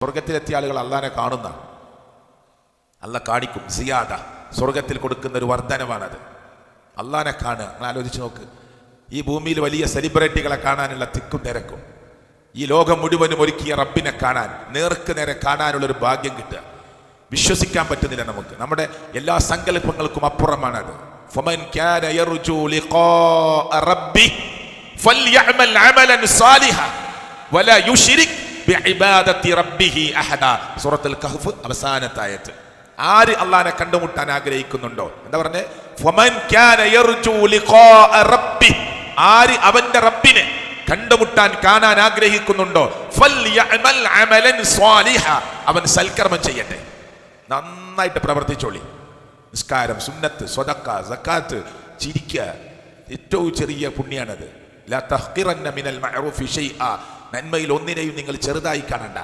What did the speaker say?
സ്വർഗത്തിലെത്തിയ ആളുകൾ അള്ളാനെ കാണുന്ന, അല്ല കാണിക്കും. സിയാദ, സ്വർഗത്തിൽ കൊടുക്കുന്ന ഒരു വർധനമാണത്. അള്ളാനെ കാണുക. നിങ്ങൾ ആലോചിച്ച് നോക്ക്, ഈ ഭൂമിയിൽ വലിയ സെലിബ്രിറ്റികളെ കാണാനുള്ള തിക്കും തിരക്കും, ഈ ലോകം മുഴുവനും ഒരുക്കിയ റബ്ബിനെ കാണാൻ, നേർക്ക് നേരെ കാണാനുള്ളൊരു ഭാഗ്യം കിട്ടുക. വിശ്വസിക്കാൻ പറ്റുന്നില്ല നമുക്ക്. നമ്മുടെ എല്ലാ സങ്കല്പങ്ങൾക്കും അപ്പുറമാണത്. ഫമൻ കാന യർജു ലിഖാഅ റബ്ബി ഫൽയഅമൽ അമലൻ സാലിഹൻ വലാ യുശ്രിക് ബിഇബാദത്തി റബ്ബിഹി അഹദാ. സൂറത്തുൽ കഹ്ഫ് അവസാനത്തെ ആയത്ത്. ആര് അല്ലാഹനെ കണ്ടുമുട്ടാൻ ആഗ്രഹിക്കുന്നുണ്ടോ, എന്താ പറഞ്ഞേ? ഫമൻ കാന യർജു ലിഖാഅ റബ്ബി, ആര് അവന്റെ റബ്ബിനെ കണ്ടുമുട്ടാൻ കാണാൻ ആഗ്രഹിക്കുന്നുണ്ടോ, ഫൽയഅമൽ അമലൻ സാലിഹൻ, അവൻ സൽക്കർമ്മം ചെയ്യട്ടെ, നന്നായിട്ട് പ്രവർത്തിച്ചോളി. നിസ്കാരം, സുന്നത്ത്, സ്വദഖ, സക്കാത്ത്, ചിരിക്കുക, ഏറ്റവും ചെറിയ പുണ്യാണത്. ലാ തഹ്ഖിറന്ന മിനൽ മഅറൂഫി ശൈഅ, നന്മയിൽ ഒന്നിനെയും നിങ്ങൾ ചെറുതായി കാണണ്ട.